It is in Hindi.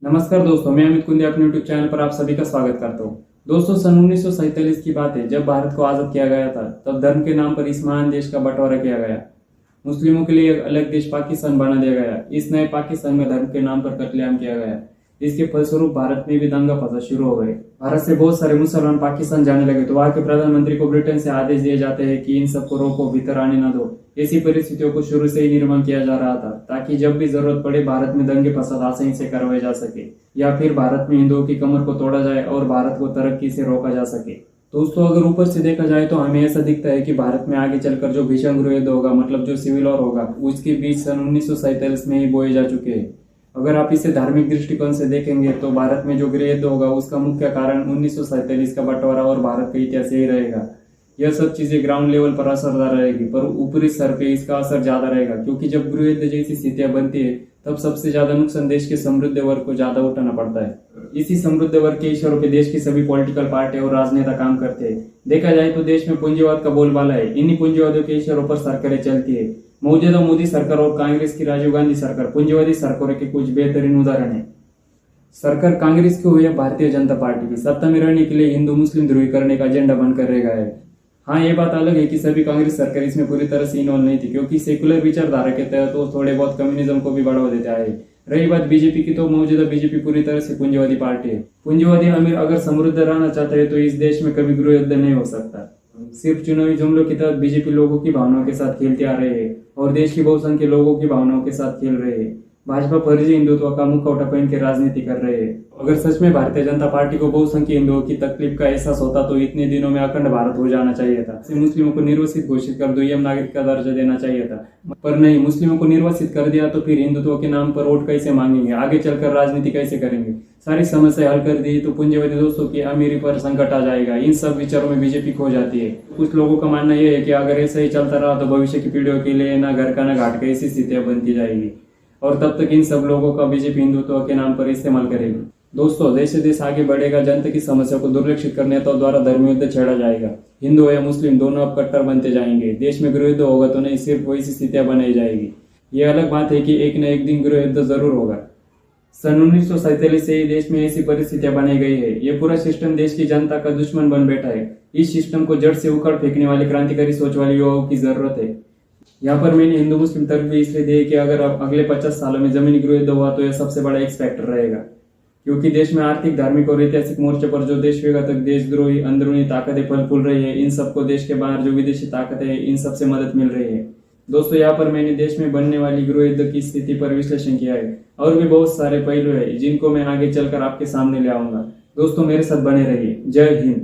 नमस्कार दोस्तों, मैं अमित कुंदे अपने यूट्यूब चैनल पर आप सभी का स्वागत करता हूँ। दोस्तों, सन 1947 की बात है, जब भारत को आजाद किया गया था। तब धर्म के नाम पर इस महान देश का बंटवारा किया गया। मुस्लिमों के लिए एक अलग देश पाकिस्तान बना दिया गया। इस नए पाकिस्तान में धर्म के नाम पर कत्लेआम किया गया। इसके फलस्वरूप भारत में भी दंगा फसाद शुरू हो गए। भारत से बहुत सारे मुसलमान पाकिस्तान जाने लगे तो वहां के प्रधानमंत्री को ब्रिटेन से आदेश दिए जाते हैं कि इन सबको रोको, भीतर आने न दो। ऐसी परिस्थितियों को शुरू से ही निर्माण किया जा रहा था ताकि जब भी जरूरत पड़े भारत में दंगे फसाद आसानी से करवाए जा सके या फिर भारत में हिंदुओं की कमर को तोड़ा जाए और भारत को तरक्की से रोका जा सके। दोस्तों, अगर ऊपर से देखा जाए तो हमें ऐसा दिखता है कि भारत में आगे चलकर जो भीषण गृह युद्ध होगा, मतलब जो सिविल वॉर होगा, उसके बीच सन 1947 में ही बोए जा चुके हैं। अगर आप इसे धार्मिक दृष्टिकोण से देखेंगे तो भारत में जो गृह युद्ध होगा उसका मुख्य कारण 1947 का बंटवारा और भारत का इतिहास यही रहेगा। यह सब चीजें ग्राउंड लेवल पर असरदार रहेगी, पर ऊपरी स्तर पे इसका असर ज्यादा रहेगा, क्योंकि जब गृह युद्ध जैसी स्थितियां बनती है तब सबसे ज्यादा नुकसान देश के समृद्ध वर्ग को ज्यादा उठाना पड़ता है। इसी समृद्ध वर्ग के इशारों पे देश की सभी पॉलिटिकल पार्टी और राजनेता काम करते हैं। देखा जाए तो देश में पूंजीवाद का बोलबाला है। इन्हीं पूंजीवादियों के इशारों पर सरकारें चलती है। मौजूदा मोदी सरकार और कांग्रेस की राजीव गांधी सरकार पूंजीवादी सरकारों के कुछ बेहतरीन उदाहरण है। सरकार कांग्रेस की हो या भारतीय जनता पार्टी की, सत्ता में रहने के लिए हिंदू मुस्लिम ध्रुवीकरण का एजेंडा बनकर रह गया है। हाँ, ये बात अलग है कि सभी कांग्रेस सरकार इसमें पूरी तरह से इन्वॉल्व नहीं थी, क्योंकि सेकुलर विचारधारा के तहत वो थोड़े बहुत कम्युनिज्म को भी बढ़ावा देते आए। रही बात बीजेपी की, तो मौजूदा बीजेपी पूरी तरह से पूंजीवादी पार्टी है। पूंजीवादी अमीर अगर समृद्ध रहना चाहता है तो इस देश में कभी गृह युद्ध नहीं हो सकता। सिर्फ चुनावी जुमलों के तहत बीजेपी लोगों की भावनाओं के साथ खेलते आ रहे हैं और देश की बहुसंख्य लोगों की भावनाओं के साथ खेल रहे हैं। भाजपा फर्जी हिंदुत्व का मुखौटा पहन के राजनीति कर रहे हैं। अगर सच में भारतीय जनता पार्टी को बहुसंख्यक हिंदुओं की तकलीफ का एहसास होता तो इतने दिनों में अखंड भारत हो जाना चाहिए था। मुस्लिमों को निर्वासित घोषित कर दुय्यम नागरिक का दर्जा देना चाहिए था, पर नहीं। मुस्लिमों को निर्वासित कर दिया तो फिर हिंदुत्व के नाम पर वोट कैसे मांगेंगे, आगे चलकर राजनीति कैसे करेंगे। सारी समस्या हल कर दी तो पूंजीवादी दोस्तों की अमीरी पर संकट आ जाएगा। इन सब विचारों में बीजेपी खो जाती है। कुछ लोगों का मानना यह है कि अगर ऐसा ही चलता रहा तो भविष्य की पीढ़ियों के लिए ना घर का ना घाट का ऐसी स्थितियां बनती जाएगी और तब तक इन सब लोगों का बीजेपी हिंदुत्व के नाम पर इस्तेमाल करेगी। दोस्तों, देश से देश आगे बढ़ेगा, जनता की समस्या को दुर्लक्षित करने तो द्वारा धर्म युद्ध छेड़ा जाएगा। हिंदू या मुस्लिम दोनों अब कट्टर बनते जाएंगे। देश में गृह युद्ध होगा तो नहीं, सिर्फ वैसी स्थितियां बनाई जाएगी। ये अलग बात है कि एक न एक दिन गृह युद्ध जरूर होगा। सन 1947 से ही देश में ऐसी परिस्थितियां बनाई गई है। ये पूरा सिस्टम देश की जनता का दुश्मन बन बैठा है। इस सिस्टम को जड़ से उखाड़ फेंकने वाले क्रांतिकारी सोच वाले युवाओं की जरूरत है। यहाँ पर मैंने हिंदू मुस्लिम तर्क भी इसलिए दिए कि अगर अब अगले 50 सालों में जमीनी गृह युद्ध हुआ तो यह सबसे बड़ा एक्स फैक्टर रहेगा, क्योंकि देश में आर्थिक, धार्मिक और ऐतिहासिक मोर्चे पर जो देश विघातक, देशद्रोही, अंदरूनी ताकतें फल फूल रही है, इन सबको देश के बाहर जो विदेशी ताकतें हैं, इन सबसे मदद मिल रही है। दोस्तों, यहाँ पर मैंने देश में बनने वाली गृह युद्ध की स्थिति पर विश्लेषण किया है और भी बहुत सारे पहलू है जिनको मैं आगे चलकर आपके सामने ले आऊंगा। दोस्तों, मेरे साथ बने रहिए। जय हिंद।